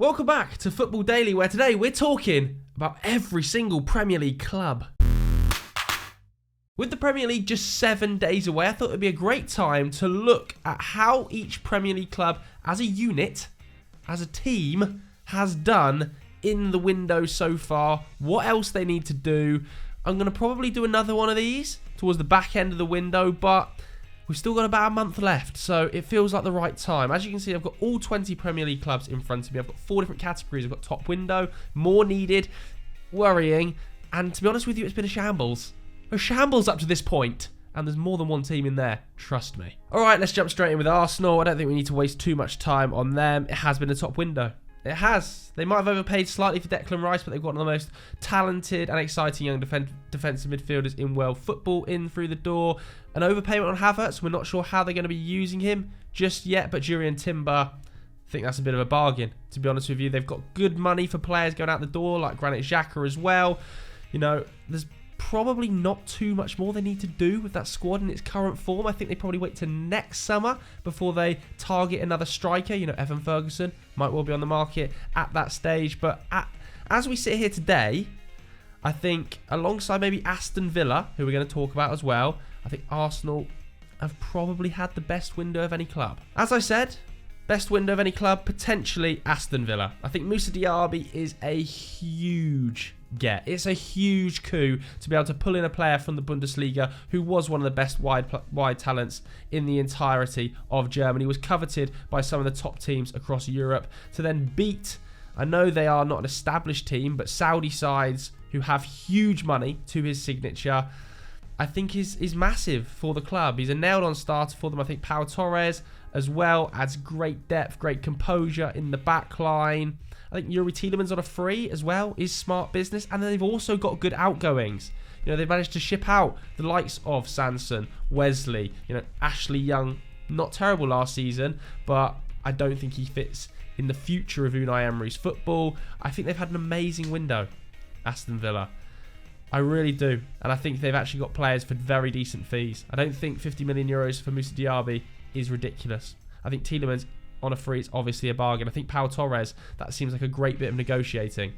Welcome back to Football Daily, where today we're talking about every single Premier League club. With the Premier League just 7 days away, I thought it would be a great time to look at how each Premier League club as a unit, as a team, has done in the window so far, what else they need to do. I'm going to probably do another one of these towards the back end of the window, but we've still got about a month left, so it feels like the right time. As you can see, I've got all 20 Premier League clubs in front of me. I've got 4 different categories. I've got top window, more needed, worrying, and to be honest with you, it's been a shambles. A shambles up to this point, and there's more than one team in there, trust me. Alright, let's jump straight in with Arsenal. I don't think we need to waste too much time on them. It has been a top window. It has. They might have overpaid slightly for Declan Rice, but they've got one of the most talented and exciting young defensive midfielders in world football in through the door. An overpayment on Havertz. We're not sure how they're going to be using him just yet, but Jurriën Timber, I think that's a bit of a bargain, to be honest with you. They've got good money for players going out the door, like Granit Xhaka as well. You know, there's probably not too much more they need to do with that squad in its current form. I think they probably wait to next summer before they target another striker. You know, Evan Ferguson might well be on the market at that stage. But as we sit here today, I think alongside maybe Aston Villa, who we're going to talk about as well, I think Arsenal have probably had the best window of any club. As I said, best window of any club, potentially Aston Villa. I think Moussa Diaby is a huge get. It's a huge coup to be able to pull in a player from the Bundesliga who was one of the best wide talents in the entirety of Germany, was coveted by some of the top teams across Europe, to then beat, I know they are not an established team, but Saudi sides who have huge money to his signature, I think is massive for the club. He's a nailed-on starter for them. I think Pau Torres as well adds great depth, great composure in the back line. I think Yuri Tielemans on a free as well is smart business. And then they've also got good outgoings. You know, they've managed to ship out the likes of Sanson, Wesley, you know, Ashley Young. Not terrible last season, but I don't think he fits in the future of Unai Emery's football. I think they've had an amazing window, Aston Villa. I really do. And I think they've actually got players for very decent fees. I don't think 50 million euros for Moussa Diaby is ridiculous. I think Tielemans on a free is obviously a bargain. I think Pau Torres, that seems like a great bit of negotiating.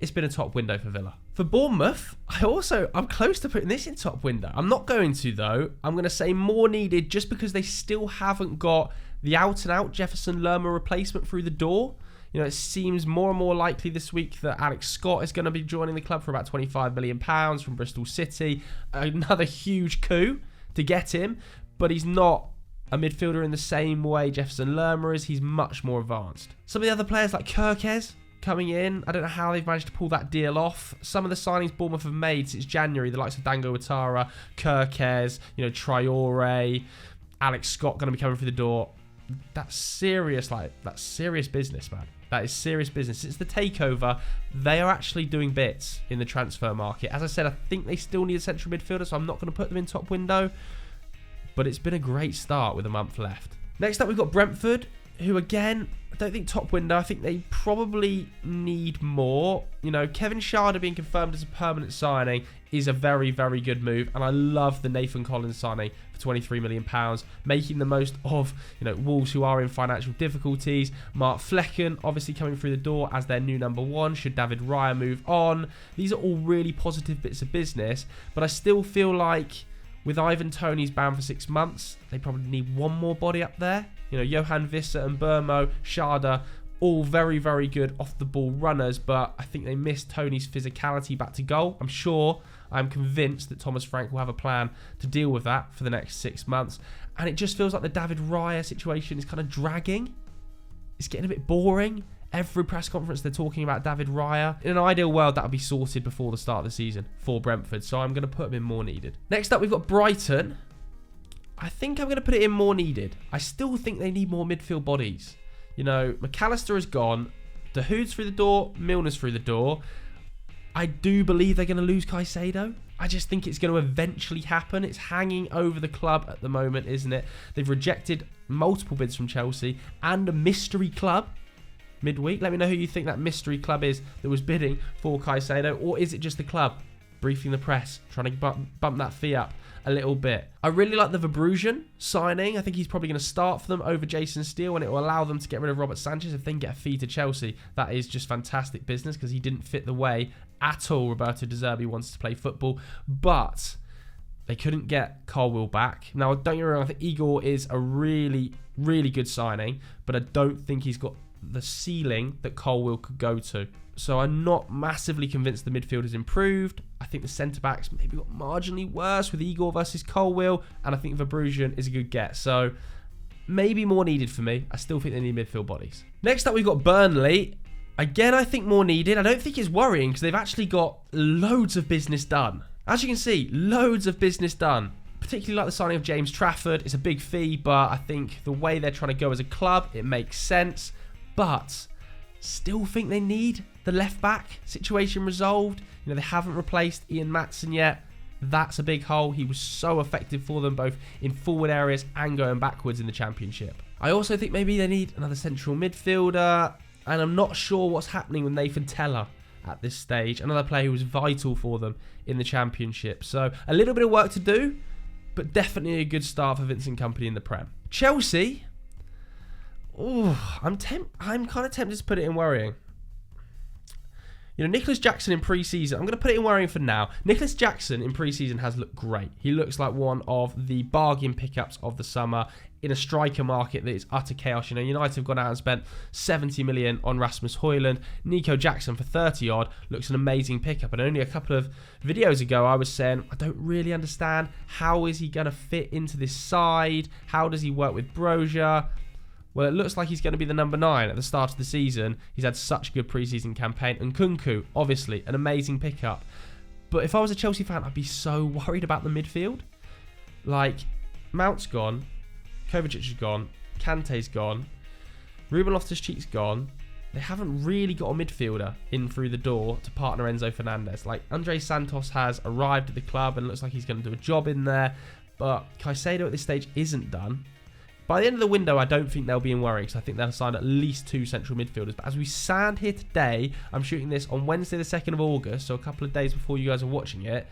It's been a top window for Villa. For Bournemouth, I'm close to putting this in top window. I'm not going to, though. I'm going to say more needed just because they still haven't got the out-and-out Jefferson Lerma replacement through the door. You know, it seems more and more likely this week that Alex Scott is going to be joining the club for about £25 million from Bristol City. Another huge coup to get him, but he's not a midfielder in the same way Jefferson Lerma is. He's much more advanced. Some of the other players like Kirkes coming in, I don't know how they've managed to pull that deal off. Some of the signings Bournemouth have made since January, the likes of Dango Ouattara, Kirkes, you know, Traore, Alex Scott going to be coming through the door. That's serious business, man. That is serious business. Since the takeover, they are actually doing bits in the transfer market. As I said, I think they still need a central midfielder, so I'm not going to put them in top window. But it's been a great start with a month left. Next up, we've got Brentford, who again, I don't think top window. I think they probably need more. You know, Kevin Schade being confirmed as a permanent signing is a very, very good move. And I love the Nathan Collins signing for £23 million, making the most of, you know, Wolves, who are in financial difficulties. Mark Flecken obviously coming through the door as their new number one should David Raya move on. These are all really positive bits of business, but I still feel like with Ivan Toney's banned for 6 months, they probably need one more body up there. You know, Johan Visser and Burmo, Schade, all very, very good off-the-ball runners, but I think they missed Toney's physicality back to goal. I'm convinced that Thomas Frank will have a plan to deal with that for the next 6 months. And it just feels like the David Raya situation is kind of dragging. It's getting a bit boring. Every press conference they're talking about David Raya. In an ideal world, that would be sorted before the start of the season for Brentford, so I'm going to put them in more needed. Next up, we've got Brighton. I think I'm going to put it in more needed. I still think they need more midfield bodies. You know, McAllister is gone. Dahoud's through the door. Milner's through the door. I do believe they're going to lose Caicedo. I just think it's going to eventually happen. It's hanging over the club at the moment, isn't it? They've rejected multiple bids from Chelsea and a mystery club midweek. Let me know who you think that mystery club is that was bidding for Caicedo, or is it just the club? briefing the press, trying to bump that fee up a little bit. I really like the Verbrugen signing. I think he's probably going to start for them over Jason Steele, and it will allow them to get rid of Robert Sanchez if they can get a fee to Chelsea. That is just fantastic business because he didn't fit the way at all Roberto De Zerbi wants to play football. But they couldn't get Colwill back. Now, don't get me wrong, I think Igor is a really, really good signing, but I don't think he's got the ceiling that Colwill could go to. So I'm not massively convinced the midfield has improved. I think the centre-backs maybe got marginally worse with Igor versus Colwill, and I think Verbrugen is a good get. So maybe more needed for me. I still think they need midfield bodies. Next up, we've got Burnley. Again, I think more needed. I don't think it's worrying because they've actually got loads of business done. As you can see, loads of business done. Particularly like the signing of James Trafford. It's a big fee, but I think the way they're trying to go as a club, it makes sense. But still think they need the left back situation resolved. You know, they haven't replaced Ian Maatsen yet. That's a big hole. He was so effective for them both in forward areas and going backwards in the Championship. I also think maybe they need another central midfielder, and I'm not sure what's happening with Nathan Teller at this stage. Another player who was vital for them in the Championship. So a little bit of work to do, but definitely a good start for Vincent Kompany in the Prem. Chelsea. Oh, I'm kind of tempted to put it in worrying. You know, Nicholas Jackson in pre-season, I'm going to put it in worrying for now. Nicholas Jackson in pre-season has looked great. He looks like one of the bargain pickups of the summer in a striker market that is utter chaos. You know, United have gone out and spent 70 million on Rasmus Højlund. Nico Jackson for 30 odd looks an amazing pickup. And only a couple of videos ago, I was saying, I don't really understand. How is he going to fit into this side? How does he work with Brozier? Well, it looks like he's going to be the number 9 at the start of the season. He's had such a good pre-season campaign. And Kunku, obviously, an amazing pickup. But if I was a Chelsea fan, I'd be so worried about the midfield. Like, Mount's gone. Kovacic is gone. Kante's gone. Ruben Loftus-Cheek's gone. They haven't really got a midfielder in through the door to partner Enzo Fernandez. Like, Andre Santos has arrived at the club and looks like he's going to do a job in there. But Caicedo at this stage isn't done. By the end of the window, I don't think they'll be in worry because I think they'll sign at least 2 central midfielders. But as we stand here today, I'm shooting this on Wednesday the 2nd of August, so a couple of days before you guys are watching it,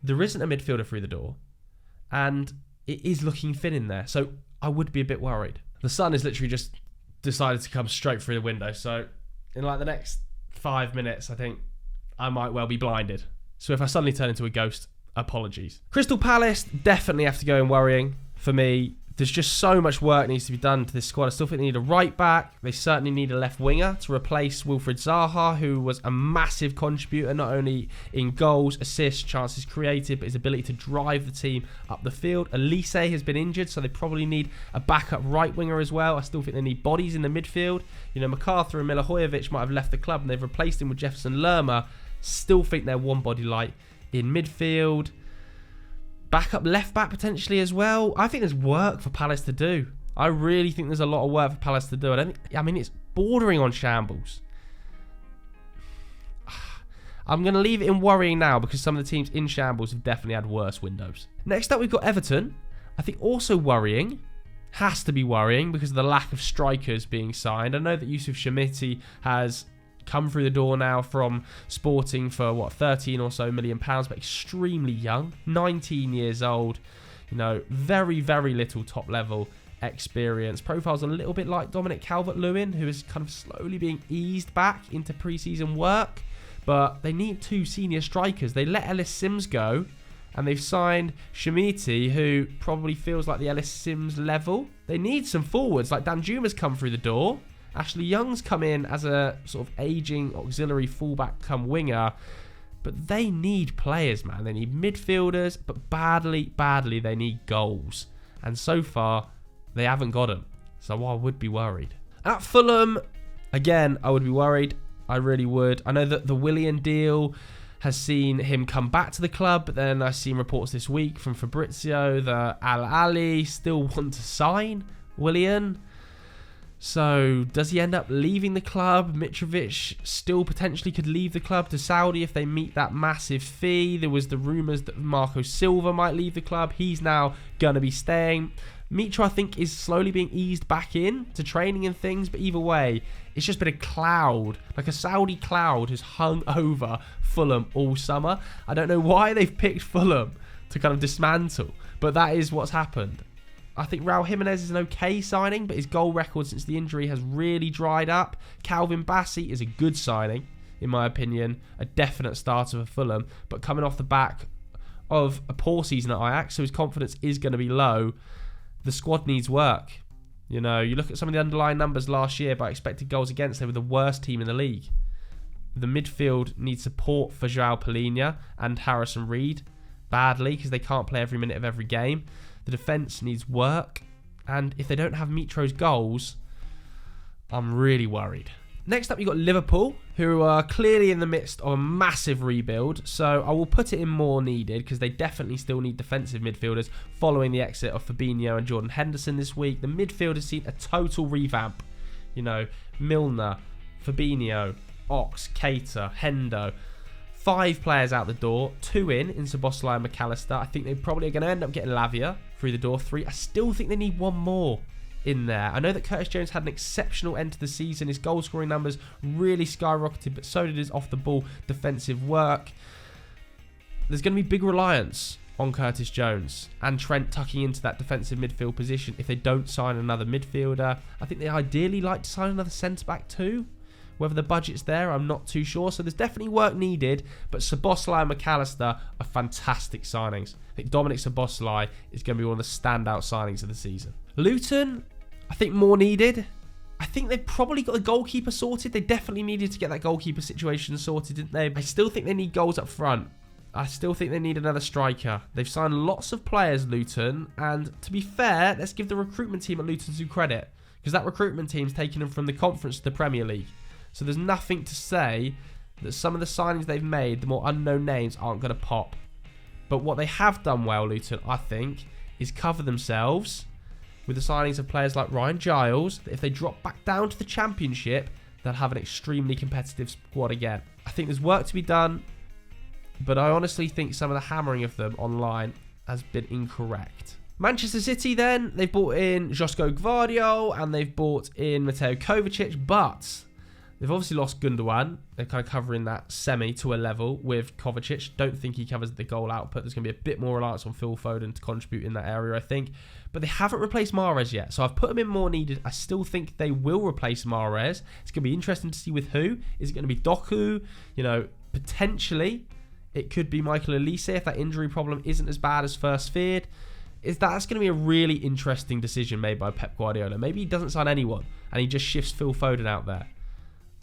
there isn't a midfielder through the door. And it is looking thin in there, so I would be a bit worried. The sun has literally just decided to come straight through the window, so in like the next 5 minutes, I think I might well be blinded. So if I suddenly turn into a ghost, apologies. Crystal Palace definitely have to go in worrying for me. There's just so much work needs to be done to this squad. I still think they need a right back. They certainly need a left winger to replace Wilfried Zaha, who was a massive contributor, not only in goals, assists, chances created, but his ability to drive the team up the field. Elise has been injured, so they probably need a backup right winger as well. I still think they need bodies in the midfield. You know, MacArthur and Milivojevic might have left the club and they've replaced him with Jefferson Lerma. Still think they're one body light in midfield. Backup left back potentially as well. I think there's work for Palace to do. I really think there's a lot of work for Palace to do. I mean, it's bordering on shambles. I'm going to leave it in worrying now because some of the teams in shambles have definitely had worse windows. Next up, we've got Everton. I think also worrying. Has to be worrying because of the lack of strikers being signed. I know that Yusuf Shamiti has come through the door now from Sporting for 13 or so million pounds, but extremely young, 19 years old, you know, very, very little top level experience. Profiles a little bit like Dominic Calvert-Lewin, who is kind of slowly being eased back into pre-season work, but they need 2 senior strikers. They let Ellis Sims go and they've signed Shamiti, who probably feels like the Ellis Sims level. They need some forwards, like Danjuma's come through the door. Ashley Young's come in as a sort of ageing auxiliary fullback come winger. But they need players, man. They need midfielders, but badly they need goals. And so far, they haven't got them. So I would be worried. At Fulham, again, I would be worried. I really would. I know that the Willian deal has seen him come back to the club, but then I've seen reports this week from Fabrizio that Al Ahly still want to sign Willian. So, does he end up leaving the club? Mitrovic still potentially could leave the club to Saudi if they meet that massive fee. There was the rumours that Marco Silva might leave the club. He's now going to be staying. Mitro, I think, is slowly being eased back in to training and things, but either way, it's just been a cloud, like a Saudi cloud has hung over Fulham all summer. I don't know why they've picked Fulham to kind of dismantle, but that is what's happened. I think Raul Jimenez is an okay signing, but his goal record since the injury has really dried up. Calvin Bassey is a good signing, in my opinion, a definite starter for Fulham, but coming off the back of a poor season at Ajax, so his confidence is going to be low. The squad needs work. You know, you look at some of the underlying numbers last year by expected goals against, they were the worst team in the league. The midfield needs support for João Palhinha and Harrison Reed badly because they can't play every minute of every game. The defence needs work, and if they don't have Mitro's goals, I'm really worried. Next up, you've got Liverpool, who are clearly in the midst of a massive rebuild. So I will put it in more needed because they definitely still need defensive midfielders following the exit of Fabinho and Jordan Henderson this week. The midfield has seen a total revamp. You know, Milner, Fabinho, Ox, Keita, Hendo. 5 players out the door, 2 in Szoboszlai and McAllister. I think they probably are going to end up getting Lavia through the door. 3. I still think they need 1 more in there. I know that Curtis Jones had an exceptional end to the season. His goal scoring numbers really skyrocketed, but so did his off the ball defensive work. There's going to be big reliance on Curtis Jones and Trent tucking into that defensive midfield position if they don't sign another midfielder. I think they ideally like to sign another centre-back too. Whether the budget's there, I'm not too sure. So there's definitely work needed, but Szoboszlai and McAllister are fantastic signings. I think Dominic Szoboszlai is going to be one of the standout signings of the season. Luton, I think more needed. I think they've probably got the goalkeeper sorted. They definitely needed to get that goalkeeper situation sorted, didn't they? I still think they need goals up front. I still think they need another striker. They've signed lots of players, Luton, and to be fair, let's give the recruitment team at Luton some credit, because that recruitment team's taken them from the Conference to the Premier League. So there's nothing to say that some of the signings they've made, the more unknown names, aren't going to pop. But what they have done well, Luton, I think, is cover themselves with the signings of players like Ryan Giles, that if they drop back down to the Championship, they'll have an extremely competitive squad again. I think there's work to be done, but I honestly think some of the hammering of them online has been incorrect. Manchester City then, they've bought in Josko Gvardiol and they've bought in Mateo Kovacic, but they've obviously lost Gundogan. They're kind of covering that semi to a level with Kovacic. Don't think he covers the goal output. There's going to be a bit more reliance on Phil Foden to contribute in that area, I think. But they haven't replaced Mahrez yet. So I've put them in more needed. I still think they will replace Mahrez. It's going to be interesting to see with who. Is it going to be Doku? You know, potentially it could be Michael Olise if that injury problem isn't as bad as first feared. That's going to be a really interesting decision made by Pep Guardiola. Maybe he doesn't sign anyone and he just shifts Phil Foden out there.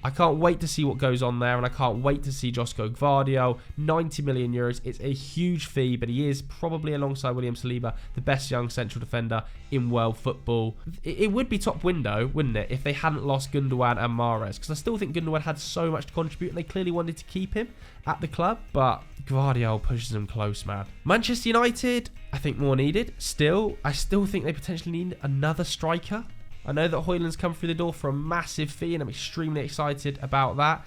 I can't wait to see what goes on there, and I can't wait to see Josko Gvardiol. 90 million euros. It's a huge fee, but he is probably, alongside William Saliba, the best young central defender in world football. It would be top window, wouldn't it, if they hadn't lost Gundogan and Mahrez, because I still think Gundogan had so much to contribute, and they clearly wanted to keep him at the club, but Gvardiol pushes them close, man. Manchester United, I think more needed. I still think they potentially need another striker. I know that Højlund's come through the door for a massive fee, and I'm extremely excited about that.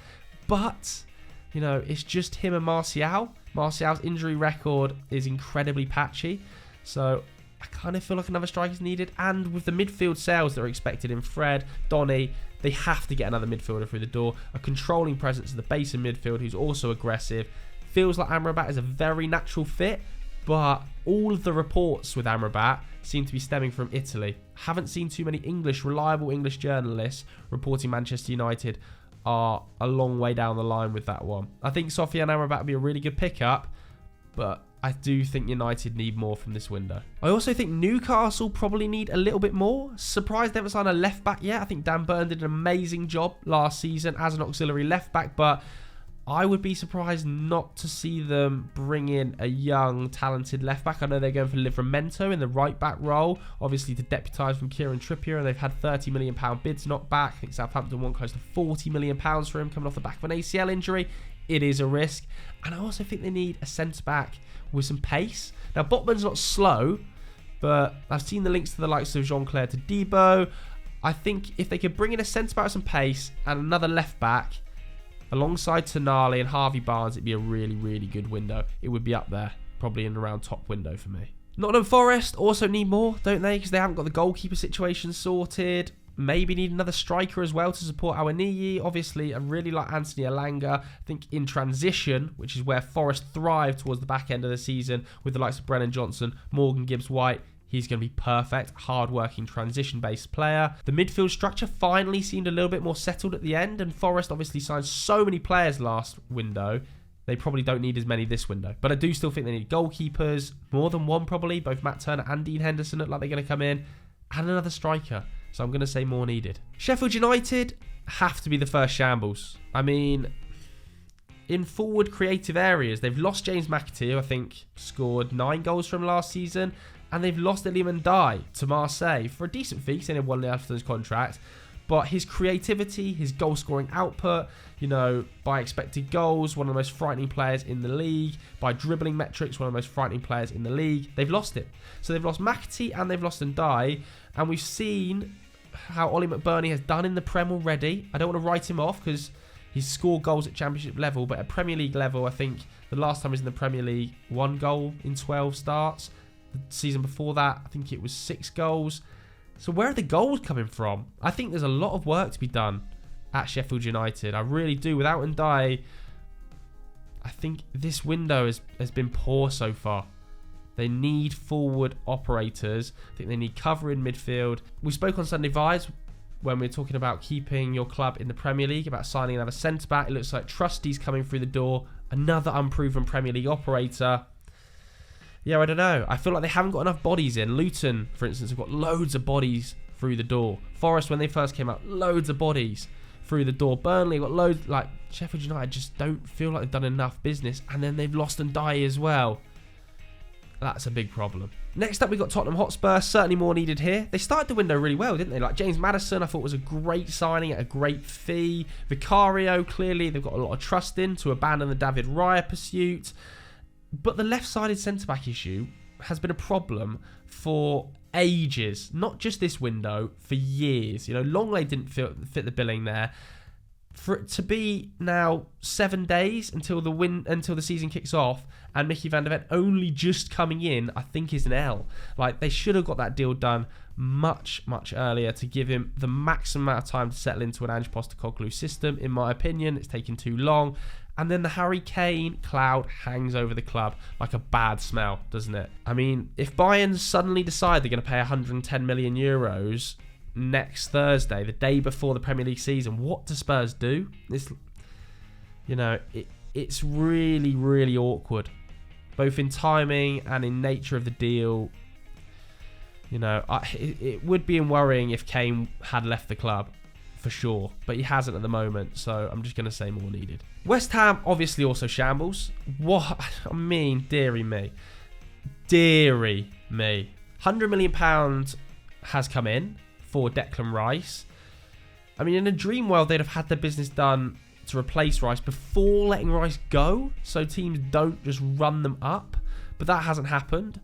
But, you know, it's just him and Martial. Martial's injury record is incredibly patchy. So I kind of feel like another striker's needed. And with the midfield sales that are expected in Fred, Donny, they have to get another midfielder through the door. A controlling presence at the base of midfield who's also aggressive. Feels like Amrabat is a very natural fit. But all of the reports with Amrabat seem to be stemming from Italy. Haven't seen too many reliable English journalists reporting Manchester United are a long way down the line with that one. I think Sofiane Amrabat would be a really good pickup, but I do think United need more from this window. I also think Newcastle probably need a little bit more. Surprised they haven't signed a left back yet. I think Dan Burn did an amazing job last season as an auxiliary left back, but I would be surprised not to see them bring in a young, talented left-back. I know they're going for Livramento in the right-back role, obviously to deputise from Kieran Trippier, and they've had £30 million bids knocked back. I think Southampton want close to £40 million for him coming off the back of an ACL injury. It is a risk. And I also think they need a centre-back with some pace. Now, Botman's not slow, but I've seen the links to the likes of Jean-Claire Todibo. I think if they could bring in a centre-back with some pace and another left-back, alongside Tonali and Harvey Barnes, it'd be a really, really good window. It would be up there, probably in around top window for me. Nottingham Forest also need more, don't they? Because they haven't got the goalkeeper situation sorted. Maybe need another striker as well to support our Niyi. Obviously, I really like Anthony Elanga. I think in transition, which is where Forest thrived towards the back end of the season with the likes of Brennan Johnson, Morgan Gibbs-White, he's going to be perfect, hard-working, transition-based player. The midfield structure finally seemed a little bit more settled at the end, and Forest obviously signed so many players last window. They probably don't need as many this window. But I do still think they need goalkeepers, more than one probably. Both Matt Turner and Dean Henderson look like they're going to come in, and another striker. So I'm going to say more needed. Sheffield United have to be the first shambles. I mean, in forward creative areas, they've lost James McAtee, who I think scored 9 goals from last season, and they've lost Iliman Ndiaye to Marseille for a decent fee, because they won Aston's contract. But his creativity, his goal-scoring output, by expected goals, one of the most frightening players in the league. By dribbling metrics, one of the most frightening players in the league. They've lost it. So they've lost McAtee and they've lost Ndiaye. And we've seen how Ollie McBurney has done in the Prem already. I don't want to write him off because he's scored goals at Championship level. But at Premier League level, I think the last time he was in the Premier League, 1 goal in 12 starts. The season before that, I think it was 6 goals. So where are the goals coming from? I think there's a lot of work to be done at Sheffield United. I really do. Without Ndiaye, I think this window has been poor so far. They need forward operators. I think they need cover in midfield. We spoke on Sunday Vibes when we were talking about keeping your club in the Premier League, about signing another centre-back. It looks like Trusty's coming through the door. Another unproven Premier League operator. Yeah, I don't know. I feel like they haven't got enough bodies in. Luton, for instance, have got loads of bodies through the door. Forest, when they first came out, loads of bodies through the door. Burnley got loads. Sheffield United just don't feel like they've done enough business. And then they've lost Ndiaye as well. That's a big problem. Next up, we've got Tottenham Hotspur. Certainly more needed here. They started the window really well, didn't they? Like James Maddison, I thought was a great signing at a great fee. Vicario, clearly they've got a lot of trust in to abandon the David Raya pursuit. But the left-sided centre-back issue has been a problem for ages. Not just this window, for years. Longley didn't fit the billing there. For it to be now 7 days until the season kicks off, and Mickey van der Ven only just coming in, I think is an L. They should have got that deal done much, much earlier to give him the maximum amount of time to settle into an Ange Postecoglou system. In my opinion, it's taken too long. And then the Harry Kane cloud hangs over the club like a bad smell, doesn't it? I mean, if Bayern suddenly decide they're going to pay 110 million euros next Thursday, the day before the Premier League season, what do Spurs do? It's really, really awkward, both in timing and in nature of the deal. It would be worrying if Kane had left the club, for sure, but he hasn't at the moment, so I'm just going to say more needed. West Ham obviously also shambles. What? I mean, dearie me. Dearie me. £100 million has come in for Declan Rice. I mean, in a dream world, they'd have had their business done to replace Rice before letting Rice go, so teams don't just run them up. But that hasn't happened.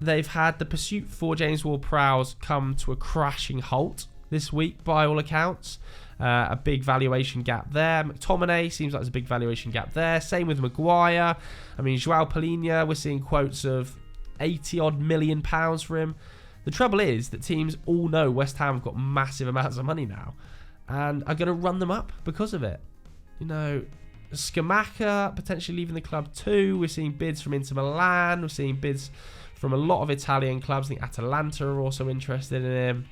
They've had the pursuit for James Ward-Prowse come to a crashing halt this week, by all accounts. A big valuation gap there. McTominay seems like there's a big valuation gap there. Same with Maguire. I mean, Joao Palhinha, we're seeing quotes of 80-odd million pounds for him. The trouble is that teams all know West Ham have got massive amounts of money now and are going to run them up because of it. Scamacca potentially leaving the club too. We're seeing bids from Inter Milan. We're seeing bids from a lot of Italian clubs. I think Atalanta are also interested in him.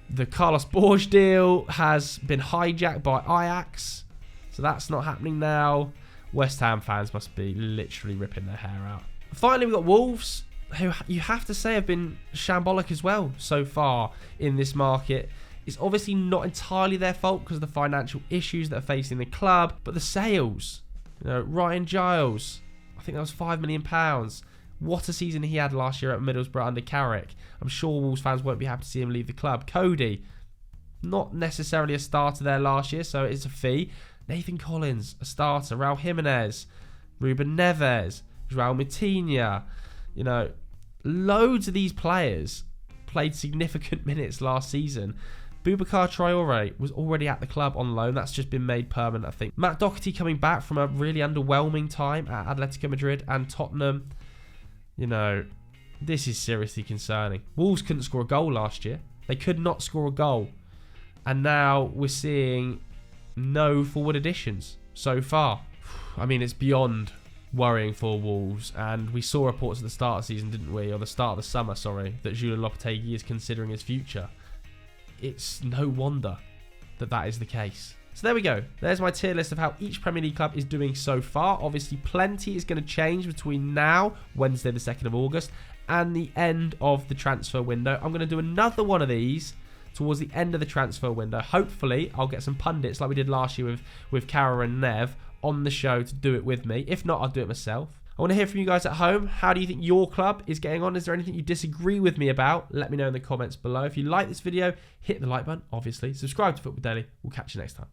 The Carlos Borges deal has been hijacked by Ajax, so that's not happening now. West Ham fans must be literally ripping their hair out. Finally, we've got Wolves, who you have to say have been shambolic as well so far in this market. It's obviously not entirely their fault because of the financial issues that are facing the club, but the sales. Ryan Giles, I think that was £5 million. What a season he had last year at Middlesbrough under Carrick. I'm sure Wolves fans won't be happy to see him leave the club. Cody, not necessarily a starter there last year, so it's a fee. Nathan Collins, a starter. Raul Jimenez, Ruben Neves, Joao Moutinho. Loads of these players played significant minutes last season. Boubacar Traore was already at the club on loan. That's just been made permanent, I think. Matt Doherty coming back from a really underwhelming time at Atletico Madrid and Tottenham. This is seriously concerning. Wolves couldn't score a goal last year. They could not score a goal. And now we're seeing no forward additions so far. I mean, it's beyond worrying for Wolves. And we saw reports at the start of the season, didn't we? Or the start of the summer, sorry, that Julian Lopetegui is considering his future. It's no wonder that that is the case. So there we go. There's my tier list of how each Premier League club is doing so far. Obviously, plenty is going to change between now, Wednesday the 2nd of August, and the end of the transfer window. I'm going to do another one of these towards the end of the transfer window. Hopefully, I'll get some pundits like we did last year with Cara and Nev on the show to do it with me. If not, I'll do it myself. I want to hear from you guys at home. How do you think your club is getting on? Is there anything you disagree with me about? Let me know in the comments below. If you like this video, hit the like button, obviously. Subscribe to Football Daily. We'll catch you next time.